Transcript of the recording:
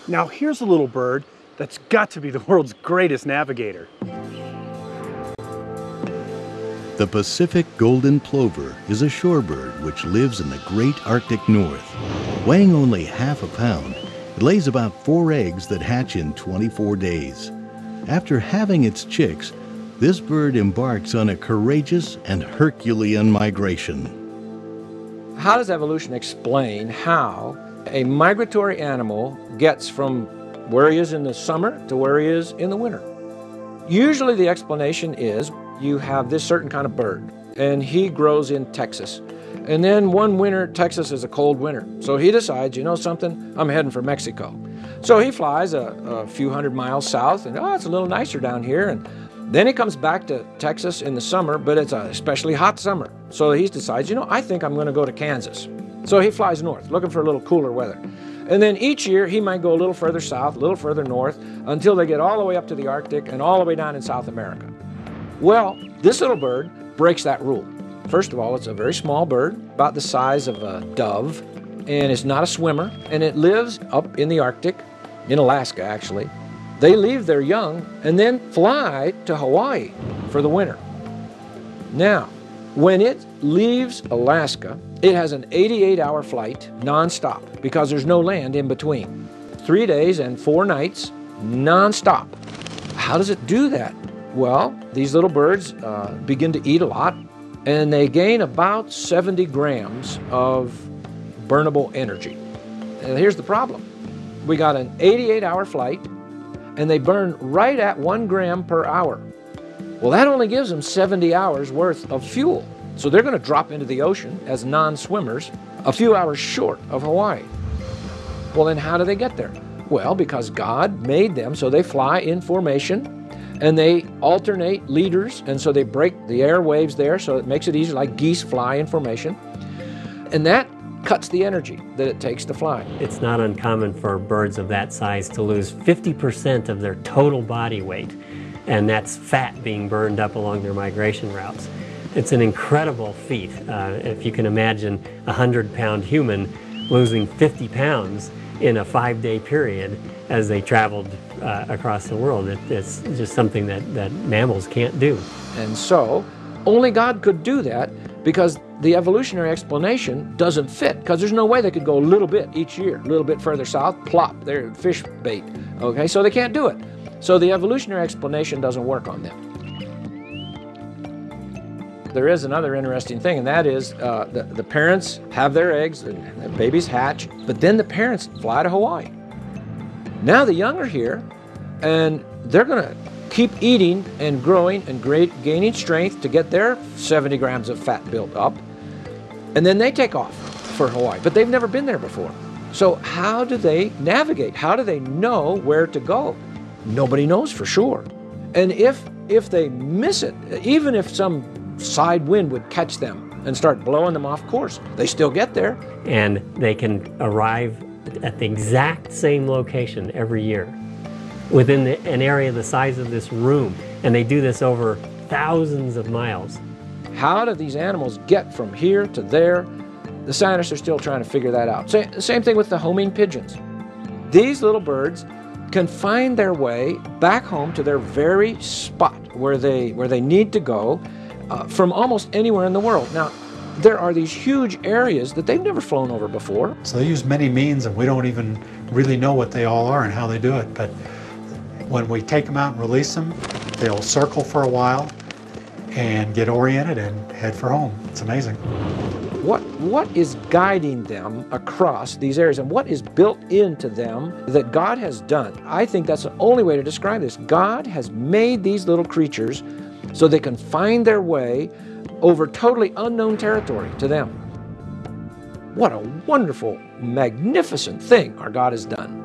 Now here's a little bird that's got to be the world's greatest navigator. The Pacific golden plover is a shorebird which lives in the great Arctic North. Weighing only half a pound, it lays about 4 eggs that hatch in 24 days. After having its chicks, this bird embarks on a courageous and Herculean migration. How does evolution explain how a migratory animal gets from where he is in the summer to where he is in the winter? Usually the explanation is you have this certain kind of bird, and he grows in Texas. And then one winter, Texas is a cold winter. So he decides, you know something, I'm heading for Mexico. So he flies a few hundred miles south, and oh, it's a little nicer down here. And then he comes back to Texas in the summer, but it's a especially hot summer. So he decides, you know, I think I'm going to go to Kansas. So he flies north, looking for a little cooler weather. And then each year he might go a little further south, a little further north, until they get all the way up to the Arctic and all the way down in South America. Well, this little bird breaks that rule. First of all, it's a very small bird, about the size of a dove, and it's not a swimmer, and it lives up in the Arctic, in Alaska actually. They leave their young and then fly to Hawaii for the winter. Now, when it leaves Alaska, it has an 88-hour flight nonstop because there's no land in between. 3 days and 4 nights nonstop. How does it do that? Well, these little birds begin to eat a lot, and they gain about 70 grams of burnable energy. And here's the problem. We got an 88-hour flight, and they burn right at 1 gram per hour. Well, that only gives them 70 hours worth of fuel. So they're going to drop into the ocean as non-swimmers a few hours short of Hawaii. Well, then how do they get there? Well, because God made them so they fly in formation, and they alternate leaders, and so they break the airwaves there, so it makes it easier, like geese fly in formation. And that cuts the energy that it takes to fly. It's not uncommon for birds of that size to lose 50% of their total body weight, and that's fat being burned up along their migration routes. It's an incredible feat. If you can imagine a 100-pound human losing 50 pounds in a 5-day period as they traveled across the world. It's just something that mammals can't do. And so, only God could do that because the evolutionary explanation doesn't fit, because there's no way they could go a little bit each year, a little bit further south, plop, they're fish bait. Okay, so they can't do it. So the evolutionary explanation doesn't work on them. There is another interesting thing, and that is the parents have their eggs, and the babies hatch, but then the parents fly to Hawaii. Now the young are here, and they're going to keep eating and growing and gaining strength to get their 70 grams of fat built up, and then they take off for Hawaii, but they've never been there before. So how do they navigate? How do they know where to go? Nobody knows for sure. And if they miss it, even if some side wind would catch them and start blowing them off course, they still get there. And they can arrive at the exact same location every year within an area the size of this room, and they do this over thousands of miles. How do these animals get from here to there? The scientists are still trying to figure that out. Same thing with the homing pigeons. These little birds can find their way back home to their very spot where they need to go from almost anywhere in the world. Now, there are these huge areas that they've never flown over before. So they use many means, and we don't even really know what they all are and how they do it. But when we take them out and release them, they'll circle for a while and get oriented and head for home. It's amazing. What is guiding them across these areas, and what is built into them that God has done? I think that's the only way to describe this. God has made these little creatures so they can find their way over totally unknown territory to them. What a wonderful, magnificent thing our God has done.